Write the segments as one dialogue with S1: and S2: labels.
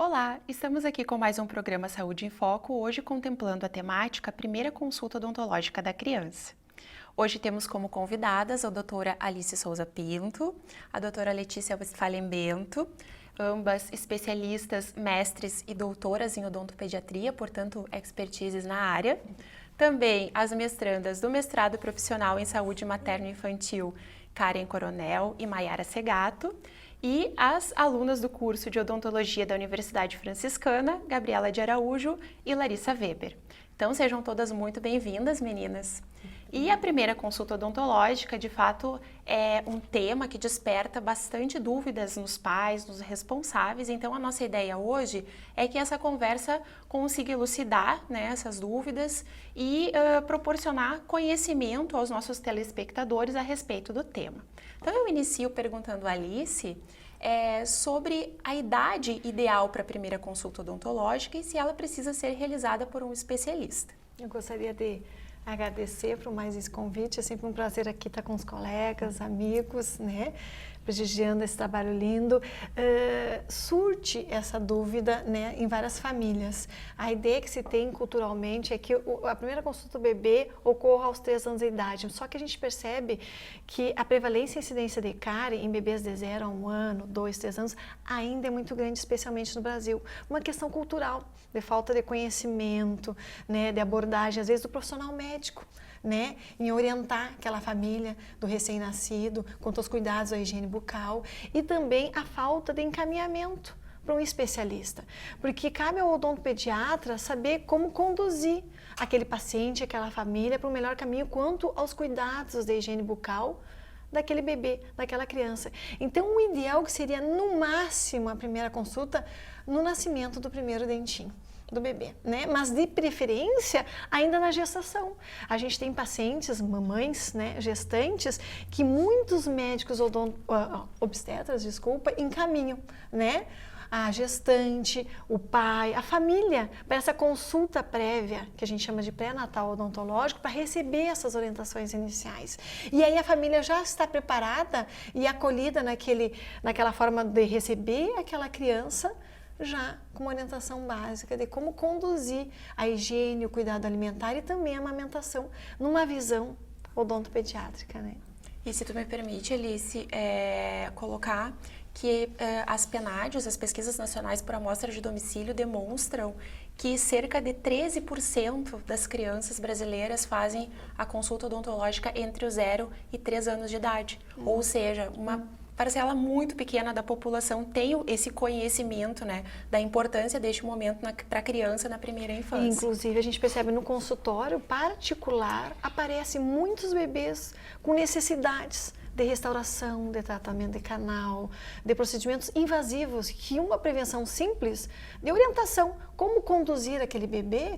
S1: Olá, estamos aqui com mais um programa Saúde em Foco, hoje contemplando a temática Primeira Consulta Odontológica da Criança. Hoje temos como convidadas a doutora Alice Souza Pinto, a doutora Letícia Westphalen Bento, ambas especialistas, mestres e doutoras em odontopediatria, portanto, expertises na área. Também as mestrandas do mestrado profissional em saúde materno-infantil, Karen Coronel e Maiara Segato, e as alunas do curso de odontologia da Universidade Franciscana, Gabriela de Araújo e Larissa Weber. Então, sejam todas muito bem-vindas, meninas. E a primeira consulta odontológica, de fato, é um tema que desperta bastante dúvidas nos pais, nos responsáveis. Então, a nossa ideia hoje é que essa conversa consiga elucidar, né, essas dúvidas e proporcionar conhecimento aos nossos telespectadores a respeito do tema. Então, eu inicio perguntando a Alice sobre a idade ideal para a primeira consulta odontológica e se ela precisa ser realizada por um especialista.
S2: Eu gostaria de agradecer por mais esse convite, é sempre um prazer aqui estar com os colegas, amigos, né? Prestigiando esse trabalho lindo. Surte essa dúvida, né, em várias famílias. A ideia que se tem culturalmente é que a primeira consulta do bebê ocorra aos 3 anos de idade, só que a gente percebe que a prevalência e incidência de cárie em bebês de 0 a 1 ano, 2, 3 anos, ainda é muito grande, especialmente no Brasil. Uma questão cultural, de falta de conhecimento, né, de abordagem, às vezes, do profissional médico, né, em orientar aquela família do recém-nascido quanto aos cuidados da higiene bucal e também a falta de encaminhamento para um especialista, porque cabe ao odontopediatra saber como conduzir aquele paciente, aquela família para o melhor caminho quanto aos cuidados da higiene bucal daquele bebê, daquela criança. Então, o ideal que seria, no máximo, a primeira consulta no nascimento do primeiro dentinho do bebê, né? Mas de preferência ainda na gestação. A gente tem pacientes, mamães, né, gestantes, que muitos médicos obstetras, encaminham, né, a gestante, o pai, a família, para essa consulta prévia, que a gente chama de pré-natal odontológico, para receber essas orientações iniciais. E aí a família já está preparada e acolhida naquela forma de receber aquela criança, já com uma orientação básica de como conduzir a higiene, o cuidado alimentar e também a amamentação numa visão odontopediátrica, né?
S1: E se tu me permite, Alice, colocar que as PNADs, as pesquisas nacionais por amostra de domicílio, demonstram que cerca de 13% das crianças brasileiras fazem a consulta odontológica entre os 0 e 3 anos de idade. Ou seja, uma parcela muito pequena da população tem esse conhecimento, né, da importância deste momento para a criança na primeira infância.
S2: Inclusive, a gente percebe no consultório particular, aparecem muitos bebês com necessidades de restauração, de tratamento de canal, de procedimentos invasivos, que uma prevenção simples de orientação, como conduzir aquele bebê,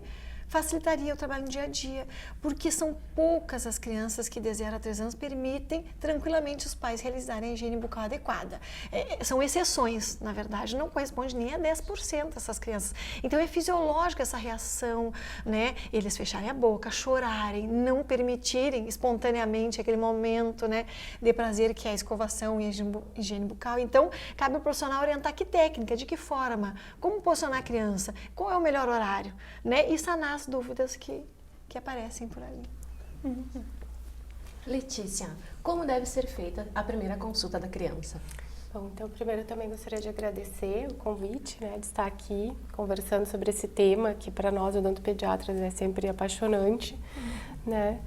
S2: facilitaria o trabalho no dia a dia, porque são poucas as crianças que de 0 a 3 anos permitem tranquilamente os pais realizarem a higiene bucal adequada. São exceções, na verdade, não corresponde nem a 10% essas crianças. Então é fisiológica essa reação, né? Eles fecharem a boca, chorarem, não permitirem espontaneamente aquele momento, né, de prazer que é a escovação e a higiene bucal. Então cabe ao profissional orientar que técnica, de que forma, como posicionar a criança, qual é o melhor horário, né? E sanar as dúvidas que aparecem por ali.
S3: Letícia, como deve ser feita a primeira consulta da criança?
S4: Bom, então primeiro eu também gostaria de agradecer o convite, né, de estar aqui conversando sobre esse tema que para nós odontopediatras é sempre apaixonante, né?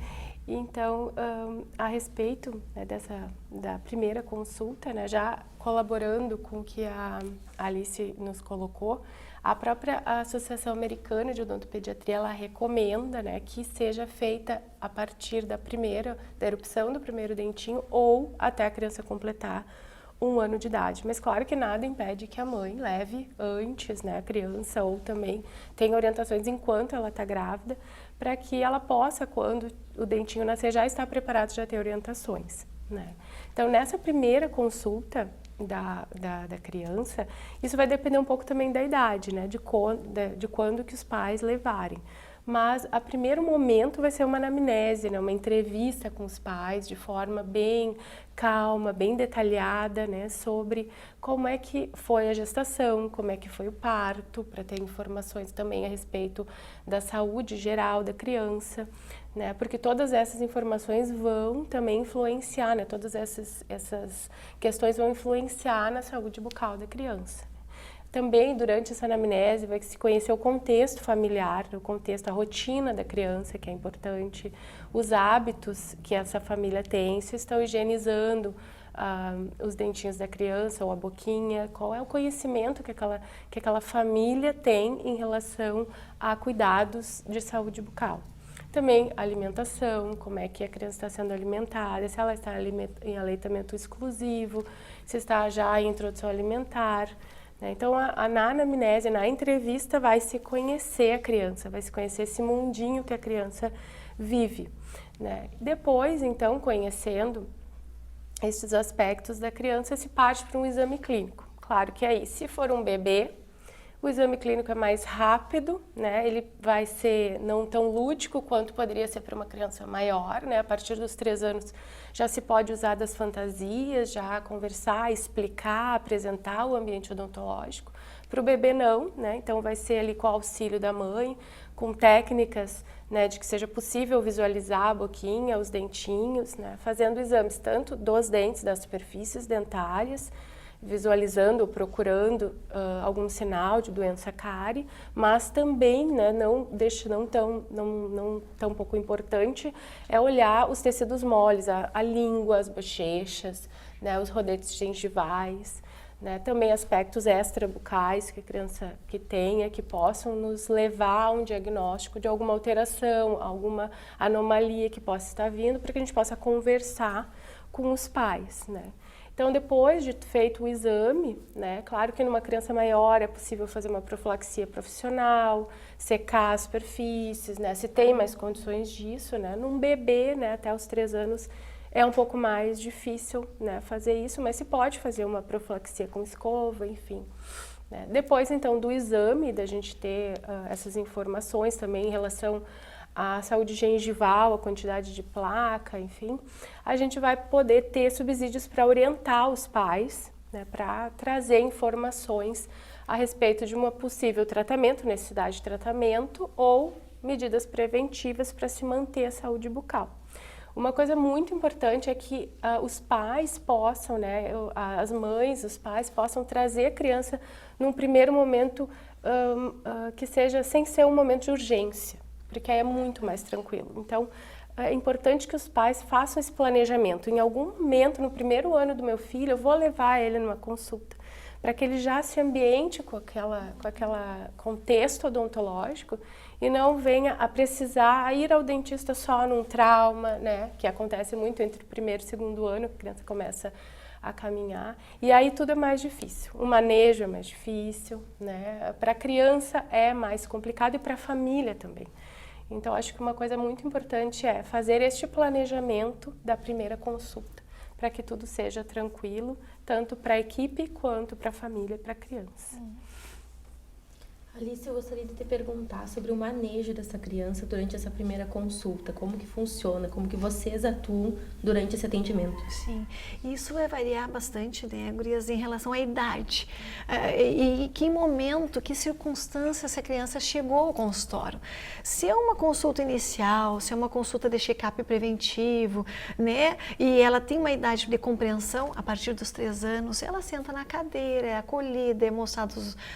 S4: Então, a respeito, né, da primeira consulta, né, já colaborando com o que a Alice nos colocou, a própria Associação Americana de Odontopediatria, ela recomenda, né, que seja feita a partir da erupção do primeiro dentinho ou até a criança completar 1 ano de idade. Mas claro que nada impede que a mãe leve antes, né, a criança, ou também tenha orientações enquanto ela está grávida, para que ela possa, quando o dentinho nascer, já estar preparado, já ter orientações, né? Então, nessa primeira consulta da criança, isso vai depender um pouco também da idade, né, de quando que os pais levarem. mas a primeiro momento vai ser uma anamnese, né? Uma entrevista com os pais de forma bem calma, bem detalhada, né? Sobre como é que foi a gestação, como é que foi o parto, para ter informações também a respeito da saúde geral da criança, né? Porque todas essas informações vão também influenciar, né? Todas essas questões vão influenciar na saúde bucal da criança. Também, durante essa anamnese, vai se conhecer o contexto familiar, o contexto, a rotina da criança, que é importante, os hábitos que essa família tem, se estão higienizando os dentinhos da criança ou a boquinha, qual é o conhecimento que aquela família tem em relação a cuidados de saúde bucal. Também a alimentação, como é que a criança está sendo alimentada, se ela está em aleitamento exclusivo, se está já em introdução alimentar. Então, na anamnese, na entrevista, vai se conhecer a criança, vai se conhecer esse mundinho que a criança vive, né? Depois, então, conhecendo esses aspectos da criança, se parte para um exame clínico. Claro que aí, se for um bebê, o exame clínico é mais rápido, né? Ele vai ser não tão lúdico quanto poderia ser para uma criança maior, né? A partir dos 3 anos já se pode usar das fantasias, já conversar, explicar, apresentar o ambiente odontológico. Para o bebê não, né? Então vai ser ali com o auxílio da mãe, com técnicas, né, de que seja possível visualizar a boquinha, os dentinhos, né? Fazendo exames tanto dos dentes, das superfícies dentárias, visualizando ou procurando algum sinal de doença cárie, mas também, né, não tão pouco importante, é olhar os tecidos moles, a língua, as bochechas, né, os rodetes gengivais, né, também aspectos extrabucais que a criança que tenha, que possam nos levar a um diagnóstico de alguma alteração, alguma anomalia que possa estar vindo, para que a gente possa conversar com os pais, né. Então, depois de feito o exame, né, claro que numa criança maior é possível fazer uma profilaxia profissional, secar as superfícies, né, se tem mais condições disso, né. Num bebê, né, até os 3 anos, é um pouco mais difícil, né, fazer isso, mas se pode fazer uma profilaxia com escova, enfim. Né. Depois, então, do exame, da gente ter essas informações também em relação a saúde gengival, a quantidade de placa, enfim, a gente vai poder ter subsídios para orientar os pais, né, para trazer informações a respeito de um possível tratamento, necessidade de tratamento ou medidas preventivas para se manter a saúde bucal. Uma coisa muito importante é que os pais possam, né, as mães, os pais possam trazer a criança num primeiro momento que seja sem ser um momento de urgência, porque aí é muito mais tranquilo. Então, é importante que os pais façam esse planejamento. Em algum momento, no primeiro ano do meu filho, eu vou levar ele numa consulta, para que ele já se ambiente com aquela contexto odontológico e não venha a precisar ir ao dentista só num trauma, né, que acontece muito entre o primeiro e o segundo ano, que a criança começa a caminhar, e aí tudo é mais difícil. O manejo é mais difícil, né? Para a criança é mais complicado e para a família também. Então, acho que uma coisa muito importante é fazer este planejamento da primeira consulta, para que tudo seja tranquilo, tanto para a equipe quanto para a família e para a criança.
S3: Alice, eu gostaria de te perguntar sobre o manejo dessa criança durante essa primeira consulta. Como que funciona? Como que vocês atuam durante esse atendimento?
S2: Sim, isso vai variar bastante, né, gurias, em relação à idade. E que momento, que circunstância essa criança chegou ao consultório. Se é uma consulta inicial, se é uma consulta de check-up preventivo, né, e ela tem uma idade de compreensão, a partir dos 3 anos, ela senta na cadeira, é acolhida, é mostrado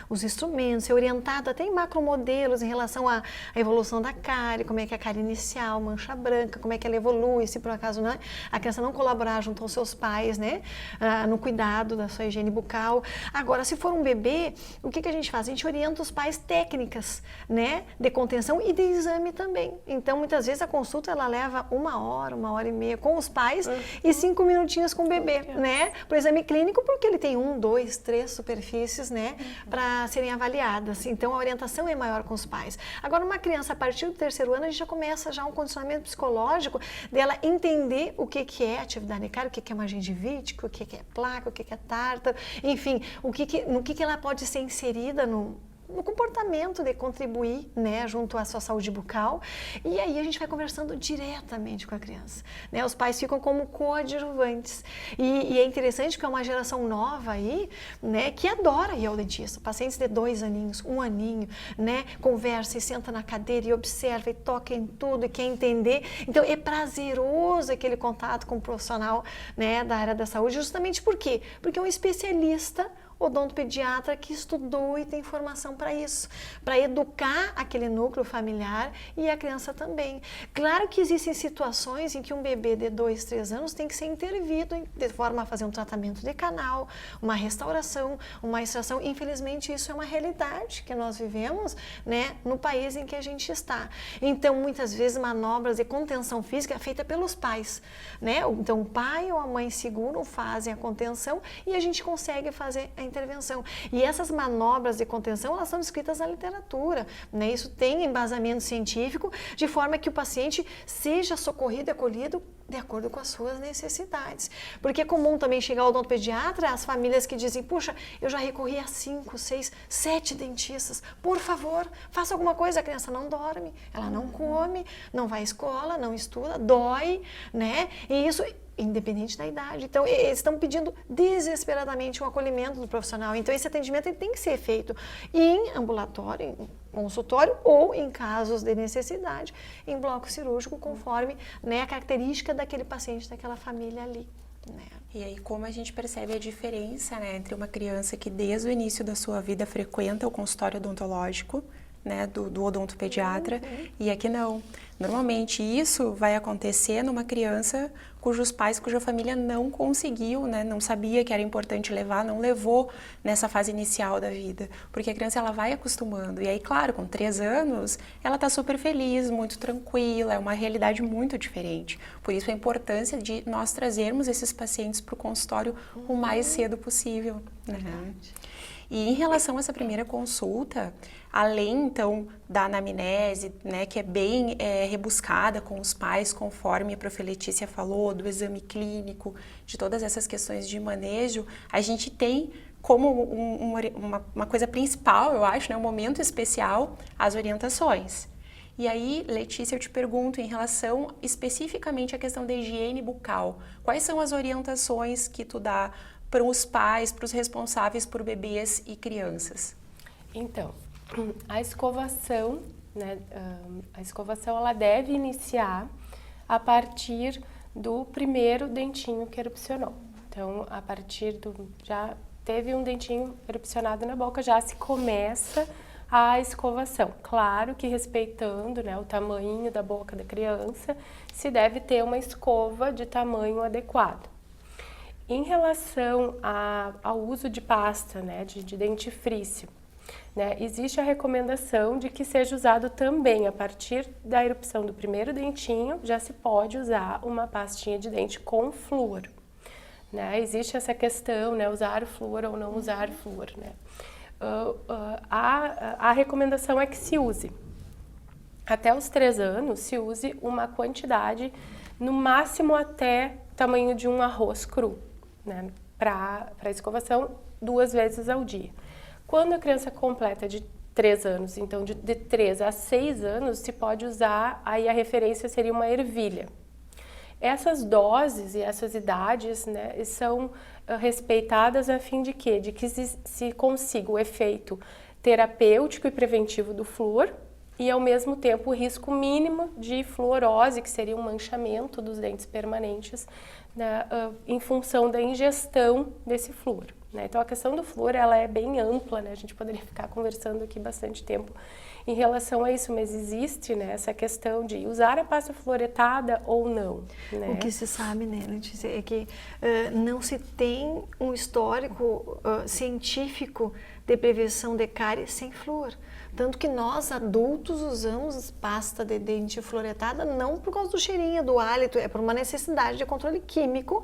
S2: os instrumentos, é orientada até em macromodelos em relação à evolução da cárie, como é que é a cárie inicial, mancha branca, como é que ela evolui, se por acaso, né, a criança não colaborar junto aos seus pais, né, no cuidado da sua higiene bucal. Agora, se for um bebê, o que a gente faz? A gente orienta os pais técnicas, né, de contenção e de exame também. Então, muitas vezes a consulta ela leva 1 hora, 1h30 com os pais e 5 minutinhos com o bebê, né, para o exame clínico, porque ele tem 1, 2, 3 superfícies, né, para serem avaliadas. Então, a orientação é maior com os pais. Agora, uma criança, a partir do 3º ano, a gente já começa um condicionamento psicológico dela entender o que é atividade cárie, o que é uma gengivite, o que é placa, o que é tártaro, enfim, no que ela pode ser inserida no comportamento de contribuir, né, junto à sua saúde bucal, e aí a gente vai conversando diretamente com a criança, né, os pais ficam como coadjuvantes, e é interessante que é uma geração nova aí, né, que adora ir ao dentista, pacientes de 2 aninhos, 1 aninho, né, conversa e senta na cadeira e observa e toca em tudo e quer entender, então é prazeroso aquele contato com o profissional, né, da área da saúde, justamente por quê? Porque é um especialista odontopediatra que estudou e tem formação para isso, para educar aquele núcleo familiar e a criança também. Claro que existem situações em que um bebê de 2, 3 anos tem que ser intervido de forma a fazer um tratamento de canal, uma restauração, uma extração. Infelizmente, isso é uma realidade que nós vivemos, né, no país em que a gente está. Então, muitas vezes, manobras de contenção física é feita pelos pais, né? Então, o pai ou a mãe seguram, fazem a contenção e a gente consegue fazer a intervenção. E essas manobras de contenção, elas são descritas na literatura, né? Isso tem embasamento científico, de forma que o paciente seja socorrido e acolhido de acordo com as suas necessidades. Porque é comum também chegar ao odontopediatra, as famílias que dizem, puxa, eu já recorri a 5, 6, 7 dentistas, por favor, faça alguma coisa. A criança não dorme, ela não come, não vai à escola, não estuda, dói, né? E isso independente da idade. Então, eles estão pedindo desesperadamente um acolhimento do profissional. Então, esse atendimento ele tem que ser feito em ambulatório, em consultório ou, em casos de necessidade, em bloco cirúrgico, conforme, né, a característica daquele paciente, daquela família ali, né?
S1: E aí, como a gente percebe a diferença, né, entre uma criança que desde o início da sua vida frequenta o consultório odontológico, né, do odontopediatra, e aqui não. Normalmente isso vai acontecer numa criança cujos pais, cuja família não conseguiu, né, não sabia que era importante levar, não levou nessa fase inicial da vida, porque a criança ela vai acostumando, e aí claro, com 3 anos, ela está super feliz, muito tranquila, é uma realidade muito diferente, por isso a importância de nós trazermos esses pacientes para o consultório o mais cedo possível, né? E em relação a essa primeira consulta, além então da anamnese, né, que é bem rebuscada com os pais, conforme a prof. Letícia falou, do exame clínico, de todas essas questões de manejo, a gente tem como uma coisa principal, eu acho, né, um momento especial, as orientações. E aí, Letícia, eu te pergunto em relação especificamente à questão da higiene bucal, quais são as orientações que tu dá para os pais, para os responsáveis por bebês e crianças?
S4: Então, a escovação, né, ela deve iniciar a partir do primeiro dentinho que erupcionou. Então, a partir já teve um dentinho erupcionado na boca, já se começa a escovação. Claro que respeitando, né, o tamanho da boca da criança, se deve ter uma escova de tamanho adequado. Em relação ao uso de pasta, né, de dentifrício, né, existe a recomendação de que seja usado também a partir da erupção do primeiro dentinho, já se pode usar uma pastinha de dente com flúor, né? Existe essa questão, né, usar flúor ou não usar flúor, né? A recomendação é que se use. Até os 3 anos, se use uma quantidade, no máximo até o tamanho de um arroz cru, né, para escovação 2 vezes ao dia. Quando a criança completa de 3 anos, então de 3 a 6 anos, se pode usar, aí a referência seria uma ervilha. Essas doses e essas idades, né, são respeitadas a fim de quê? De que se consiga o efeito terapêutico e preventivo do flúor e, ao mesmo tempo, o risco mínimo de fluorose, que seria um manchamento dos dentes permanentes, né, em função da ingestão desse flúor, né? Então, a questão do flúor, ela é bem ampla, né? A gente poderia ficar conversando aqui bastante tempo em relação a isso, mas existe, né, essa questão de usar a pasta fluoretada ou não, né?
S2: O que se sabe, né, Letícia, é que não se tem um histórico científico de prevenção de cárie sem flúor. Tanto que nós, adultos, usamos pasta de dente fluoretada não por causa do cheirinho, do hálito, é por uma necessidade de controle químico,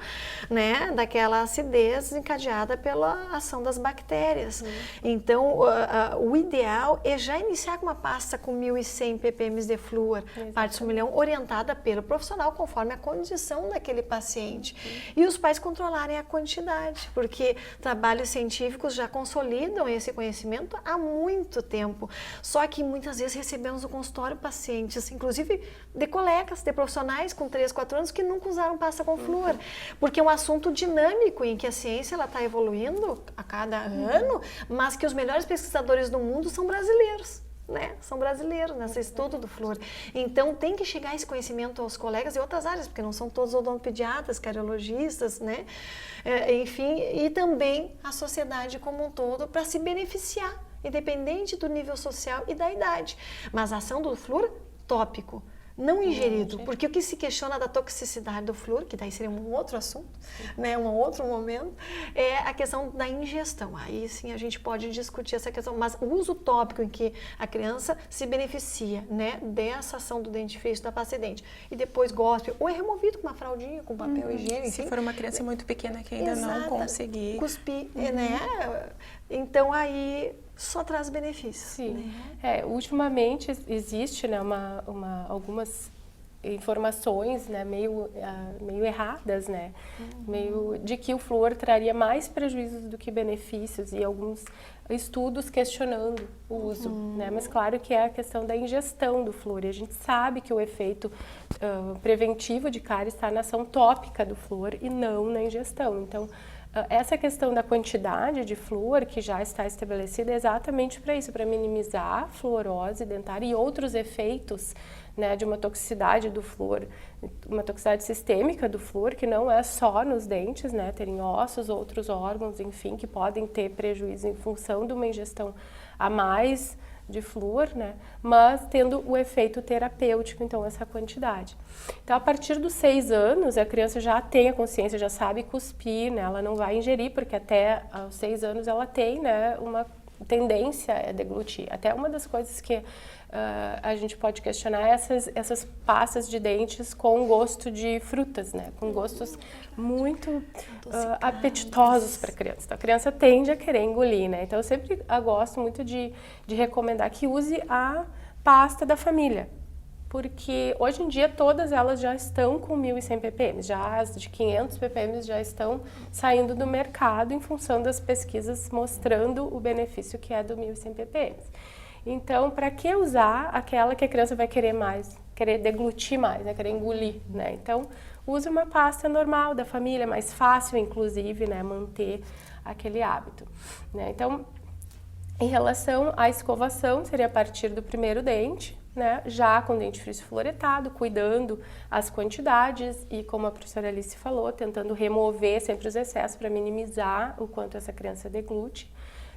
S2: né, daquela acidez encadeada pela ação das bactérias. Então, o ideal é já iniciar com uma pasta com 1.100 ppm de flúor, partes por milhão, orientada pelo profissional conforme a condição daquele paciente. E os pais controlarem a quantidade, porque trabalhos científicos já consolidam esse conhecimento há muito tempo. Só que muitas vezes recebemos no consultório pacientes, inclusive de colegas, de profissionais com 3, 4 anos que nunca usaram pasta com flúor, porque é um assunto dinâmico em que a ciência está evoluindo a cada ano, mas que os melhores pesquisadores do mundo são brasileiros. Né? São brasileiros nesse estudo do flúor. Então tem que chegar esse conhecimento aos colegas de outras áreas, porque não são todos odontopediatras, cardiologistas, né? Enfim, e também a sociedade como um todo para se beneficiar, independente do nível social e da idade. Mas a ação do flúor, tópico. Não ingerido, porque o que se questiona da toxicidade do flúor, que daí seria um outro assunto, né, um outro momento, é a questão da ingestão. Aí sim a gente pode discutir essa questão, mas o uso tópico em que a criança se beneficia, né, dessa ação do dentifrício da pasta de dente e depois gospe, ou é removido com uma fraldinha, com papel higiênico, enfim.
S1: Se for uma criança muito pequena que ainda não conseguir
S2: cuspir, né? Então aí só traz benefícios.
S4: Sim. Né? Ultimamente existe, né, algumas informações, né, meio erradas, né, meio de que o flúor traria mais prejuízos do que benefícios e alguns estudos questionando o uso, né, mas claro que é a questão da ingestão do flúor. E a gente sabe que o efeito preventivo de cárie está na ação tópica do flúor e não na ingestão. Então, essa questão da quantidade de flúor que já está estabelecida é exatamente para isso, para minimizar a fluorose dentária e outros efeitos, né, de uma toxicidade do flúor, uma toxicidade sistêmica do flúor, que não é só nos dentes, né, terem ossos, outros órgãos, enfim, que podem ter prejuízo em função de uma ingestão a mais de flúor, né, mas tendo o efeito terapêutico, então, essa quantidade. Então, a partir dos 6 anos, a criança já tem a consciência, já sabe cuspir, né, ela não vai ingerir, porque até aos 6 anos ela tem, né, uma tendência a deglutir. Até uma das coisas que a gente pode questionar é essas pastas de dentes com gosto de frutas, né? Com gostos muito apetitosos para a criança. Então, a criança tende a querer engolir, né? Então, eu sempre gosto muito de recomendar que use a pasta da família, porque hoje em dia todas elas já estão com 1.100 ppm, já as de 500 ppm já estão saindo do mercado em função das pesquisas mostrando o benefício que é do 1.100 ppm. Então, para que usar aquela que a criança vai querer mais, querer deglutir mais, né, querer engolir, né? Então, use uma pasta normal da família, mais fácil, inclusive, né, manter aquele hábito, né? Então, em relação à escovação, seria a partir do primeiro dente, né, já com dentifrício fluoretado, cuidando as quantidades e, como a professora Alice falou, tentando remover sempre os excessos para minimizar o quanto essa criança deglute.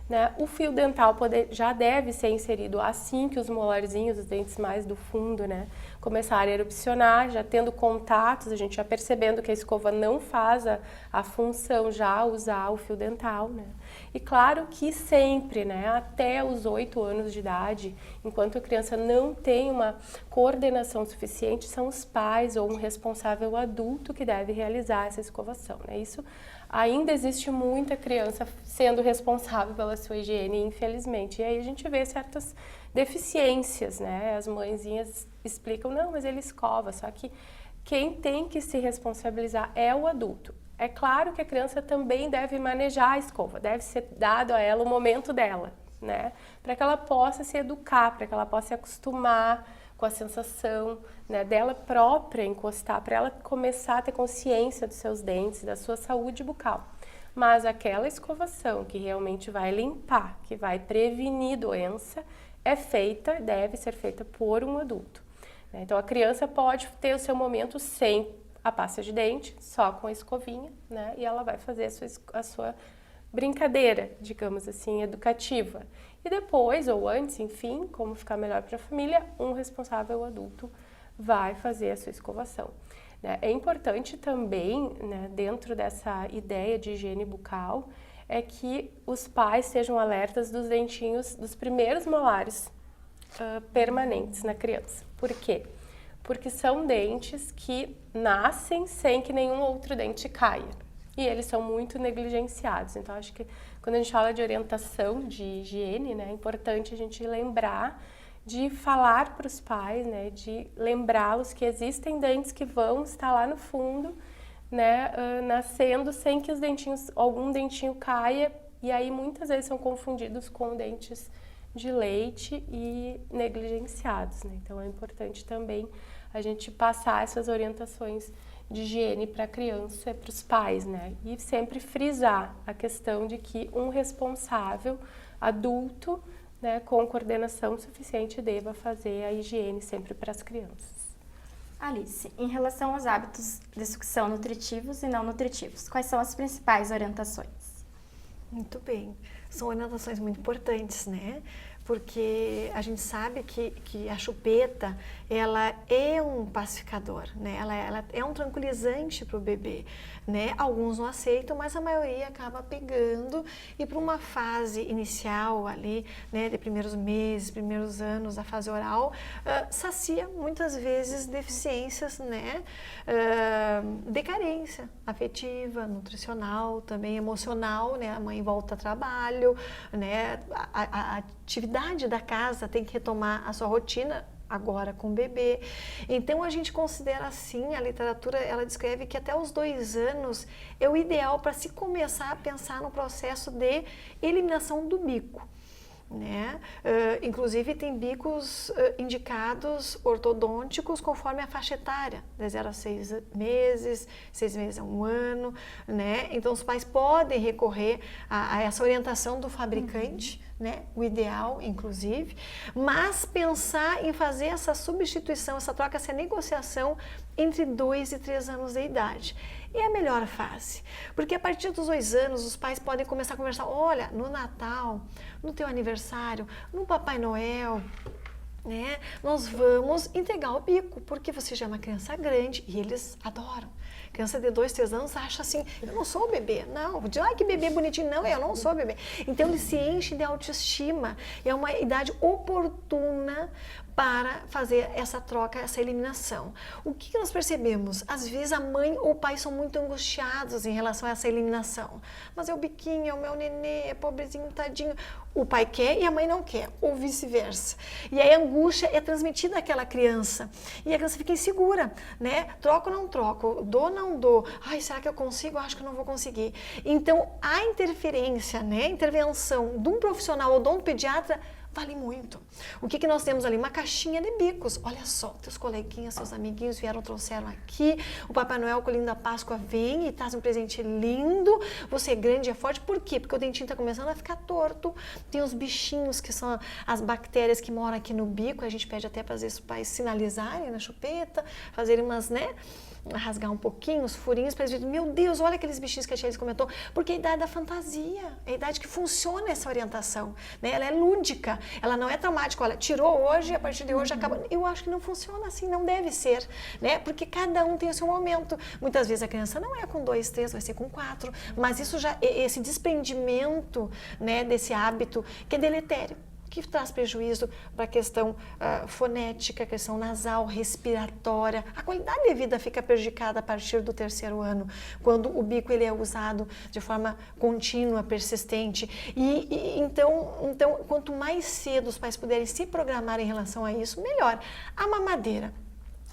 S4: Né? O fio dental já deve ser inserido assim que os molarzinhos, os dentes mais do fundo, né, começarem a erupcionar, já tendo contatos, a gente já percebendo que a escova não faz a função já usar o fio dental, né? E claro que sempre, né, até os 8 anos de idade, enquanto a criança não tem uma coordenação suficiente, são os pais ou um responsável adulto que deve realizar essa escovação, né? Isso ainda existe muita criança sendo responsável pela sua higiene, infelizmente. E aí a gente vê certas deficiências, né? As mãezinhas explicam, não, mas ele escova, só que quem tem que se responsabilizar é o adulto. É claro que a criança também deve manejar a escova, deve ser dado a ela o momento dela, né? Para que ela possa se educar, para que ela possa se acostumar com a sensação, né, dela própria encostar, para ela começar a ter consciência dos seus dentes, da sua saúde bucal. Mas aquela escovação que realmente vai limpar, que vai prevenir doença, deve ser feita por um adulto. Né? Então, a criança pode ter o seu momento sem a pasta de dente, só com a escovinha, né, e ela vai fazer a sua brincadeira, digamos assim, educativa. E depois, ou antes, enfim, como ficar melhor para a família, um responsável adulto vai fazer a sua escovação. É importante também, né, dentro dessa ideia de higiene bucal, é que os pais sejam alertas dos dentinhos, dos primeiros molares permanentes na criança. Por quê? Porque são dentes que nascem sem que nenhum outro dente caia. E eles são muito negligenciados. Então, acho que quando a gente fala de orientação de higiene, né, é importante a gente lembrar de falar para os pais, né, de lembrá-los que existem dentes que vão estar lá no fundo, né, nascendo sem que algum dentinho caia, e aí muitas vezes são confundidos com dentes de leite e negligenciados, né? Então é importante também a gente passar essas orientações de higiene para a criança e para os pais, né? E sempre frisar a questão de que um responsável adulto, né, com coordenação suficiente, deva fazer a higiene sempre para as crianças.
S5: Alice, em relação aos hábitos de sucção nutritivos e não nutritivos, quais são as principais orientações?
S2: Muito bem. São orientações muito importantes, né? Porque a gente sabe que a chupeta, ela é um pacificador, né? Ela é um tranquilizante para o bebê, né? Alguns não aceitam, mas a maioria acaba pegando, e para uma fase inicial ali, né, de primeiros meses, primeiros anos da fase oral, sacia muitas vezes deficiências, né, de carência afetiva, nutricional, também emocional, né? A mãe volta a trabalho, né? A atividade da casa tem que retomar a sua rotina agora com o bebê. Então a gente considera assim, a literatura ela descreve que até os 2 anos é o ideal para se começar a pensar no processo de eliminação do bico, né? Inclusive tem bicos indicados ortodônticos conforme a faixa etária, de 0 a 6 meses, 6 meses a 1 ano, né? Então os pais podem recorrer a essa orientação do fabricante, né? O ideal, inclusive, mas pensar em fazer essa substituição, essa troca, essa negociação entre 2 e 3 anos de idade. É a melhor fase, porque a partir dos 2 anos os pais podem começar a conversar, olha, no Natal, no teu aniversário, no Papai Noel, né, nós vamos entregar o bico, porque você já é uma criança grande e eles adoram. Criança de 2, 3 anos acha assim, eu não sou bebê, não, ai que bebê bonitinho, não, eu não sou bebê. Então ele se enche de autoestima, é uma idade oportuna para fazer essa troca, essa eliminação. O que nós percebemos? Às vezes a mãe ou o pai são muito angustiados em relação a essa eliminação. Mas é o biquinho, é o meu nenê, é pobrezinho, tadinho. O pai quer e a mãe não quer, ou vice-versa. E aí a angústia é transmitida àquela criança. E a criança fica insegura, né? Troco ou não troco? Dou ou não dou? Ai, será que eu consigo? Acho que eu não vou conseguir. Então, a interferência, né? A intervenção de um profissional ou de um pediatra vale muito. O que nós temos ali? Uma caixinha de bicos. Olha só, teus coleguinhas, seus amiguinhos trouxeram aqui. O Papai Noel, com o lindo da Páscoa, vem e traz um presente lindo. Você é grande, é forte. Por quê? Porque o dentinho está começando a ficar torto. Tem os bichinhos, que são as bactérias que moram aqui no bico. A gente pede até para os pais sinalizarem na chupeta, fazerem umas, né? Rasgar um pouquinho, os furinhos, para eles verem, meu Deus, olha aqueles bichinhos que a Tchê comentou, porque é a idade da fantasia, é a idade que funciona essa orientação, né? Ela é lúdica, ela não é traumática, olha, tirou hoje, a partir de hoje acaba. Eu acho que não funciona assim, não deve ser, né? Porque cada um tem o seu momento. Muitas vezes a criança não é com 2, 3, vai ser com 4, mas isso já, esse desprendimento, né, desse hábito que é deletério, que traz prejuízo para a questão fonética, a questão nasal, respiratória. A qualidade de vida fica prejudicada a partir do 3º ano, quando o bico ele é usado de forma contínua, persistente. Então, quanto mais cedo os pais puderem se programar em relação a isso, melhor. A mamadeira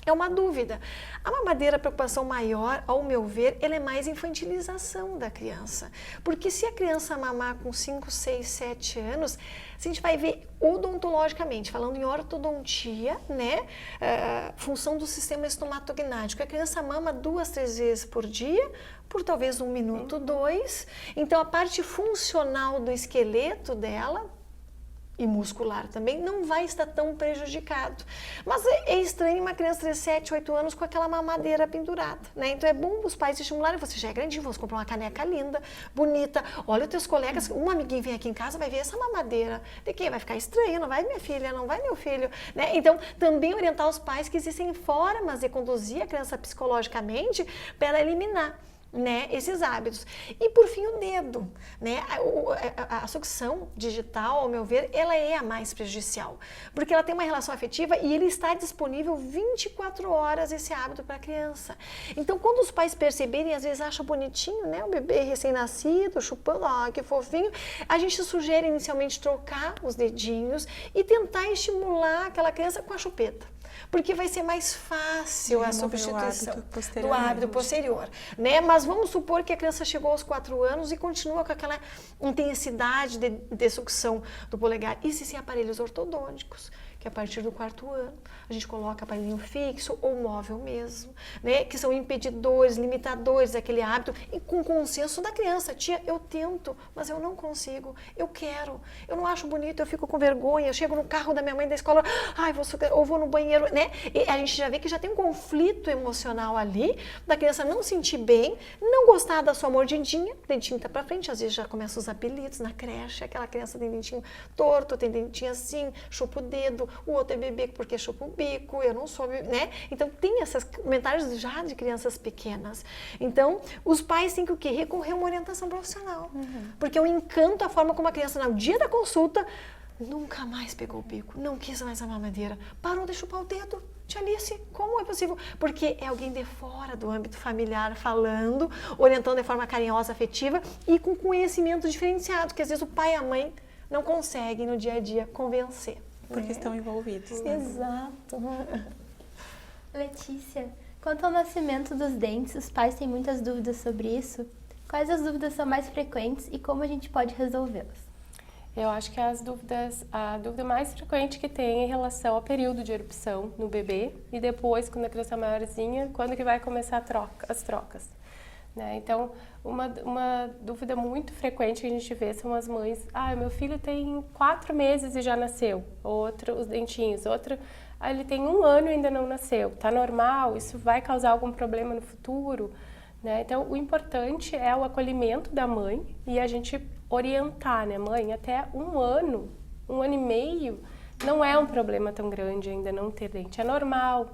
S2: é uma dúvida. A mamadeira, a preocupação maior, ao meu ver, ela é mais infantilização da criança. Porque se a criança mamar com 5, 6, 7 anos, se a gente vai ver odontologicamente, falando em ortodontia, né, função do sistema estomatognático, a criança mama 2, 3 vezes por dia, por talvez 1 minuto, 2. Então, a parte funcional do esqueleto dela e muscular também, não vai estar tão prejudicado. Mas é estranho uma criança de 7, 8 anos com aquela mamadeira pendurada, né? Então é bom os pais estimularem, você já é grandinho, vamos comprar uma caneca linda, bonita, olha os teus colegas, um amiguinho vem aqui em casa, vai ver essa mamadeira, de quem? Vai ficar estranho, não vai minha filha, não vai meu filho, né? Então também orientar os pais que existem formas de conduzir a criança psicologicamente para ela eliminar, né, esses hábitos. E por fim o dedo, né, a sucção digital, ao meu ver, ela é a mais prejudicial, porque ela tem uma relação afetiva e ele está disponível 24 horas esse hábito para a criança. Então quando os pais perceberem, às vezes acham bonitinho, né, o bebê recém-nascido, chupando, que fofinho, a gente sugere inicialmente trocar os dedinhos e tentar estimular aquela criança com a chupeta. Porque vai ser mais fácil a substituição do hábito posterior, né? Mas vamos supor que a criança chegou aos 4 anos e continua com aquela intensidade de sucção do polegar. Isso sem aparelhos ortodônticos, que a partir do 4º ano a gente coloca aparelhinho fixo ou móvel mesmo, né? Que são impedidores, limitadores daquele hábito e com consenso da criança. Tia, eu tento, mas eu não consigo, eu quero, eu não acho bonito, eu fico com vergonha, eu chego no carro da minha mãe da escola, ou vou no banheiro, né? E a gente já vê que já tem um conflito emocional ali, da criança não sentir bem, não gostar da sua mordidinha, o dentinho tá pra frente, às vezes já começa os apelidos na creche, aquela criança tem dentinho torto, tem dentinho assim, chupa o dedo, o outro é bebê porque chupa o bico, eu não sou, né? Então tem esses comentários já de crianças pequenas. Então, os pais têm que o quê? Recorrer a uma orientação profissional. Porque eu encanto a forma como a criança, no dia da consulta, nunca mais pegou o bico, não quis mais a mamadeira, parou de chupar o dedo. Tia Alice, como é possível? Porque é alguém de fora do âmbito familiar falando, orientando de forma carinhosa, afetiva e com conhecimento diferenciado, que às vezes o pai e a mãe não conseguem no dia a dia convencer.
S1: Porque estão envolvidos. Né?
S2: Exato.
S6: Letícia, quanto ao nascimento dos dentes, os pais têm muitas dúvidas sobre isso. Quais as dúvidas são mais frequentes e como a gente pode resolvê-las?
S4: Eu acho que a dúvida mais frequente que tem é em relação ao período de erupção no bebê e depois, quando a criança é maiorzinha, quando que vai começar as trocas. Né? Então, uma dúvida muito frequente que a gente vê são as mães, meu filho tem 4 meses e já nasceu, outro, os dentinhos, outro, ele tem 1 ano e ainda não nasceu, tá normal, isso vai causar algum problema no futuro? Né? Então, o importante é o acolhimento da mãe e a gente orientar, né, mãe, até 1 ano, 1 ano e meio, não é um problema tão grande ainda não ter dente, é normal.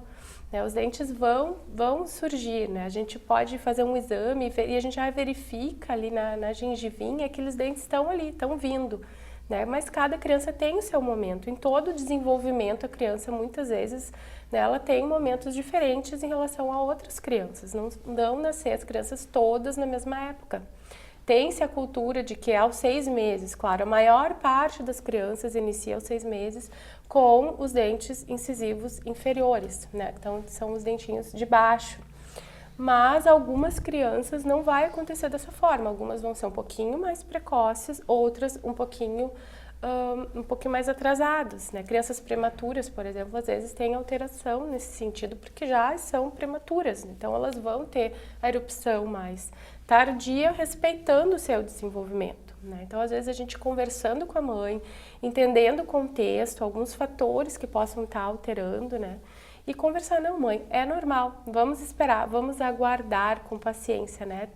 S4: Né, os dentes vão surgir, né? A gente pode fazer um exame e a gente já verifica ali na gengivinha que os dentes estão ali, estão vindo. Né? Mas cada criança tem o seu momento. Em todo o desenvolvimento, a criança, muitas vezes, né, ela tem momentos diferentes em relação a outras crianças. Não nascer as crianças todas na mesma época. Tem-se a cultura de que aos 6 meses, claro, a maior parte das crianças inicia aos 6 meses com os dentes incisivos inferiores, né? Então, são os dentinhos de baixo. Mas algumas crianças não vai acontecer dessa forma. Algumas vão ser um pouquinho mais precoces, outras um pouquinho mais atrasadas, né? Crianças prematuras, por exemplo, às vezes têm alteração nesse sentido porque já são prematuras, então elas vão ter a erupção mais tardia, respeitando o seu desenvolvimento, né? Então, às vezes a gente conversando com a mãe, entendendo o contexto, alguns fatores que possam estar alterando, né? E conversar, não, mãe, é normal, vamos esperar, vamos aguardar com paciência, né?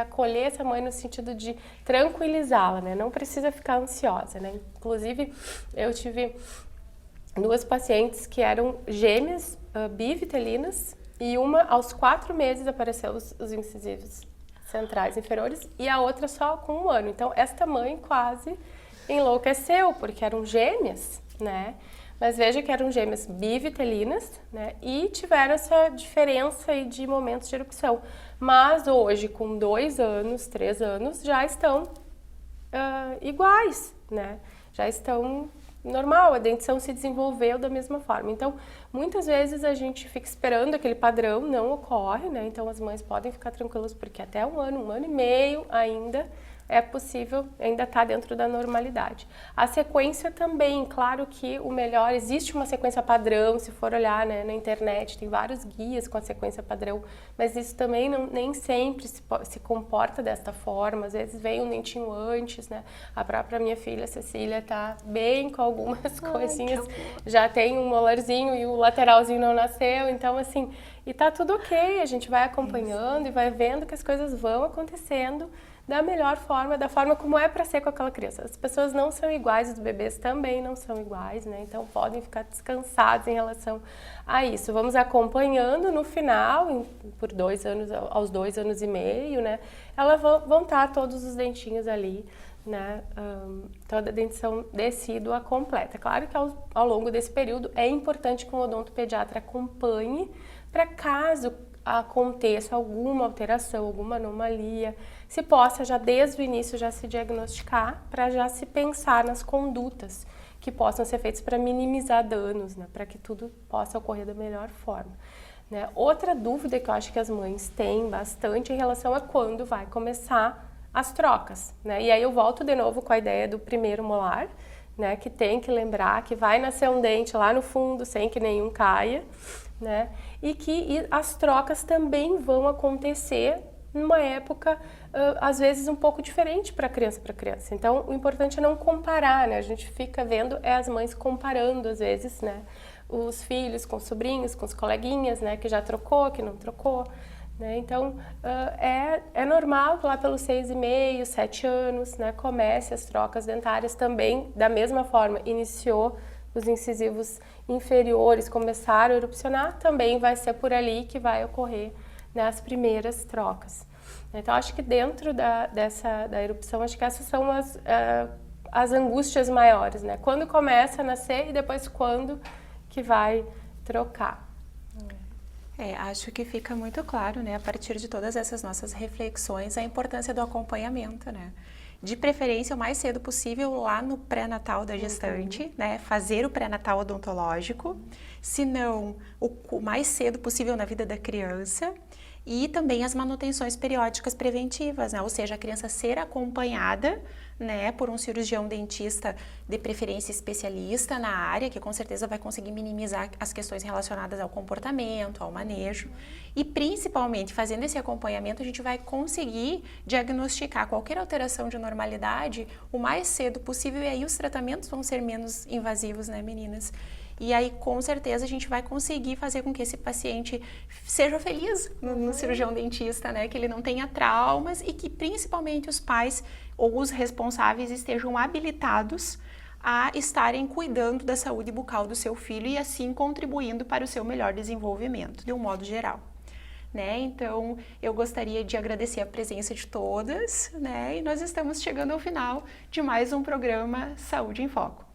S4: Acolher essa mãe no sentido de tranquilizá-la, né? Não precisa ficar ansiosa, né? Inclusive, eu tive 2 pacientes que eram gêmeas bivitelinas e uma aos 4 meses apareceu os incisivos centrais inferiores e a outra só com 1 ano. Então, esta mãe quase enlouqueceu, porque eram gêmeas, né? Mas veja que eram gêmeas bivitelinas, né? E tiveram essa diferença aí de momentos de erupção. Mas hoje, com 2 anos, 3 anos, já estão iguais, né? Já estão normal, a dentição se desenvolveu da mesma forma. Então, muitas vezes a gente fica esperando aquele padrão, não ocorre, né? Então, as mães podem ficar tranquilas porque até 1 ano, 1 ano e meio ainda é possível, ainda está dentro da normalidade. A sequência também, claro que o melhor, existe uma sequência padrão, se for olhar, né, na internet, tem vários guias com a sequência padrão, mas isso também nem sempre se comporta desta forma, às vezes vem um dentinho antes, né? A própria minha filha, Cecília, tá bem com algumas coisinhas, já tem um molarzinho e o lateralzinho não nasceu, então assim, e tá tudo ok, a gente vai acompanhando e vai vendo que as coisas vão acontecendo, da melhor forma, da forma como é para ser com aquela criança. As pessoas não são iguais, os bebês também não são iguais, né? Então podem ficar descansados em relação a isso. Vamos acompanhando no final, por 2 anos, aos 2 anos e meio, né? Elas vão estar todos os dentinhos ali, né? Toda a dentição decídua completa. Claro que ao longo desse período é importante que o odontopediatra acompanhe para caso aconteça alguma alteração, alguma anomalia, se possa já desde o início já se diagnosticar, para já se pensar nas condutas que possam ser feitas para minimizar danos, né, para que tudo possa ocorrer da melhor forma. Né? Outra dúvida que eu acho que as mães têm bastante em relação a quando vai começar as trocas. Né? E aí eu volto de novo com a ideia do primeiro molar, né, que tem que lembrar que vai nascer um dente lá no fundo sem que nenhum caia, né? E que as trocas também vão acontecer numa época, às vezes, um pouco diferente para criança. Então, o importante é não comparar, né? A gente fica vendo as mães comparando, às vezes, né? Os filhos com os sobrinhos, com os coleguinhas, né? Que já trocou, que não trocou. Né? Então, é normal que lá pelos 6,5, 7 anos, né? Comece as trocas dentárias também, da mesma forma, iniciou os incisivos inferiores começaram a erupcionar, também vai ser por ali que vai ocorrer, né, as primeiras trocas. Então, acho que dentro da erupção, acho que essas são as angústias maiores, né? Quando começa a nascer e depois quando que vai trocar.
S1: Acho que fica muito claro, né, a partir de todas essas nossas reflexões, a importância do acompanhamento, né? De preferência o mais cedo possível lá no pré-natal da gestante, né? Fazer o pré-natal odontológico, se não, o mais cedo possível na vida da criança, e também as manutenções periódicas preventivas, né? Ou seja, a criança ser acompanhada, né, por um cirurgião dentista, de preferência especialista na área, que com certeza vai conseguir minimizar as questões relacionadas ao comportamento, ao manejo, e principalmente fazendo esse acompanhamento a gente vai conseguir diagnosticar qualquer alteração de normalidade o mais cedo possível, e aí os tratamentos vão ser menos invasivos, né, meninas? E aí, com certeza, a gente vai conseguir fazer com que esse paciente seja feliz no cirurgião dentista, né? Que ele não tenha traumas e que, principalmente, os pais ou os responsáveis estejam habilitados a estarem cuidando da saúde bucal do seu filho e, assim, contribuindo para o seu melhor desenvolvimento, de um modo geral. Né? Então, eu gostaria de agradecer a presença de todas, né? E nós estamos chegando ao final de mais um programa Saúde em Foco.